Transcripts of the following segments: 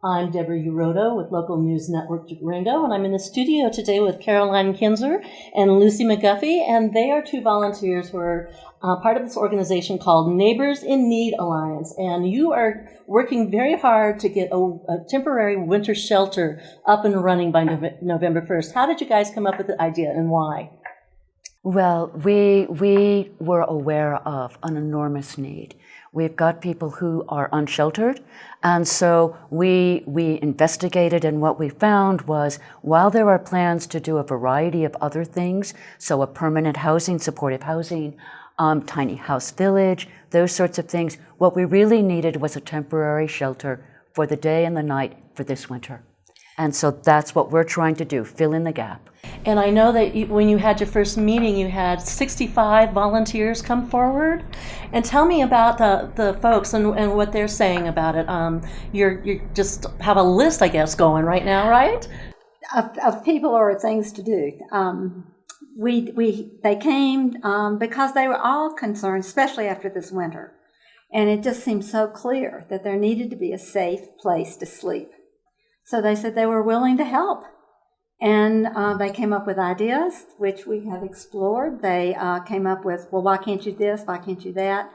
I'm Deborah Uroda with Local News Network Durango, and I'm in the studio today with Caroline Kinzer and Lucy McGuffey, and they are two volunteers who are part of this organization called Neighbors in Need Alliance, and you are working very hard to get a temporary winter shelter up and running by November 1st. How did you guys come up with the idea, and why? Well, we were aware of an enormous need. We've got people who are unsheltered, and so we investigated, and what we found was, while there are plans to do a variety of other things, so a permanent housing, supportive housing, tiny house village, those sorts of things, what we really needed was a temporary shelter for the day and the night for this winter. And so that's what we're trying to do, fill in the gap. And I know that when you had your first meeting, you had 65 volunteers come forward. And tell me about the folks and what they're saying about it. You just have a list, I guess, going right now, right? Of people or things to do. They came because they were all concerned, especially after this winter. And it just seemed so clear that there needed to be a safe place to sleep. So they said they were willing to help. And they came up with ideas, which we have explored. They came up with, well, why can't you this? Why can't you that?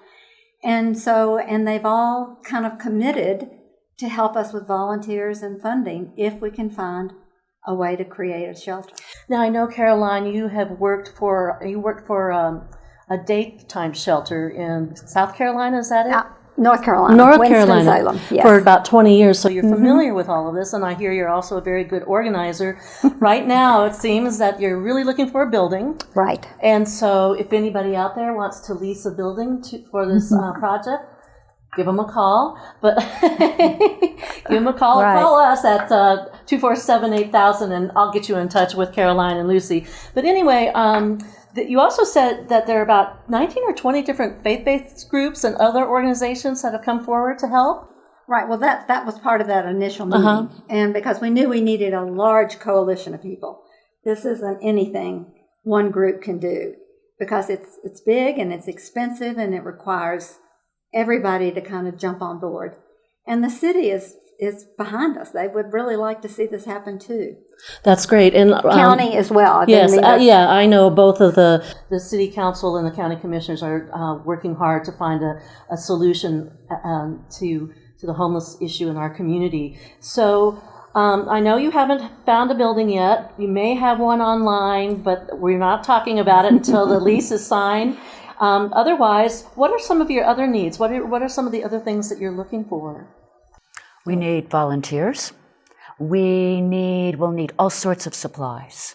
And they've all kind of committed to help us with volunteers and funding if we can find a way to create a shelter. Now, I know, Caroline, you worked for a daytime shelter in South Carolina, is that it? North Carolina. North Winston-Salem, Carolina, yes. For about 20 years, so you're familiar with all of this, and I hear you're also a very good organizer. Right now, it seems that you're really looking for a building. Right. And so if anybody out there wants to lease a building for this project, give them a call. But give them a call. Right. Call us at 247-8000, and I'll get you in touch with Caroline and Lucy. But anyway, you also said that there are about 19 or 20 different faith-based groups and other organizations that have come forward to help. Right. Well, that was part of that initial meeting. And because we knew we needed a large coalition of people. This isn't anything one group can do, because it's big and it's expensive and it requires everybody to kind of jump on board. And the city is behind us. They would really like to see this happen too. That's great. And county as well. Yes, I know both of the city council and the county commissioners are working hard to find a solution to the homeless issue in our community. So I know you haven't found a building yet. You may have one online, but we're not talking about it until the lease is signed. Otherwise, what are some of your other needs? What are some of the other things that you're looking for? We need volunteers. We'll need all sorts of supplies.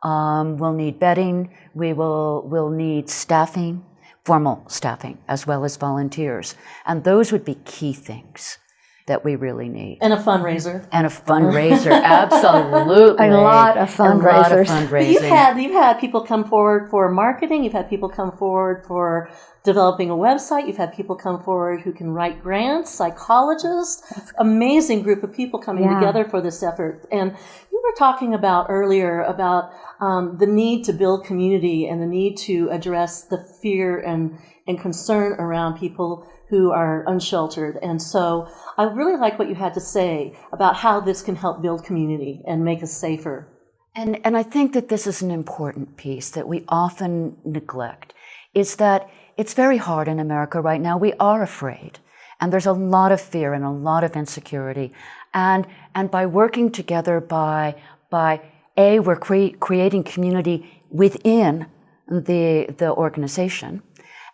We'll need bedding. We'll need staffing, formal staffing, as well as volunteers. And those would be key things that we really need. And a fundraiser. Absolutely. A lot of fundraisers. But you've had people come forward for marketing. You've had people come forward for developing a website. You've had people come forward who can write grants, psychologists. Amazing group of people coming together for this effort. And you were talking about earlier about the need to build community and the need to address the fear and concern around people who are unsheltered. And so I really like what you had to say about how this can help build community and make us safer. And I think that this is an important piece that we often neglect, is that it's very hard in America right now. We are afraid, and there's a lot of fear and a lot of insecurity. And by working together, we're creating community within the organization.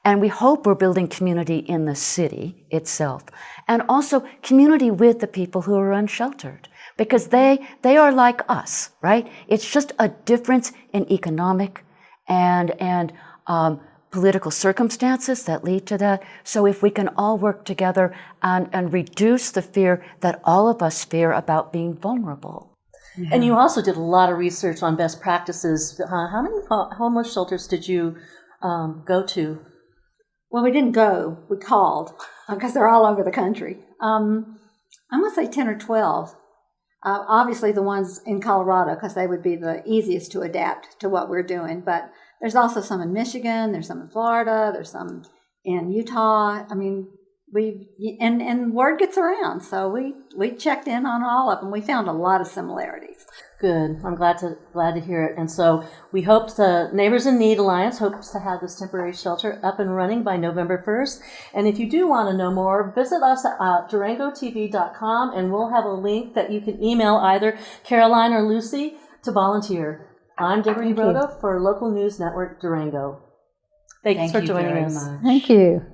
And we hope we're building community in the city itself, and also community with the people who are unsheltered, because they are like us, right? It's just a difference in economic and political circumstances that lead to that. So if we can all work together and reduce the fear that all of us fear about being vulnerable. Yeah. And you also did a lot of research on best practices. How many homeless shelters did you go to? Well, we didn't go. We called because they're all over the country. I'm going to say 10 or 12. Obviously, the ones in Colorado, because they would be the easiest to adapt to what we're doing. But there's also some in Michigan. There's some in Florida. There's some in Utah. I mean, and word gets around. So we checked in on all of them. We found a lot of similarities. Good. I'm glad to hear it. And so we hope the Neighbors in Need Alliance hopes to have this temporary shelter up and running by November 1st. And if you do want to know more, visit us at durangotv.com, and we'll have a link that you can email either Caroline or Lucy to volunteer. I'm Deborah Uroda for Local News Network Durango. Thanks for joining us. Thank you.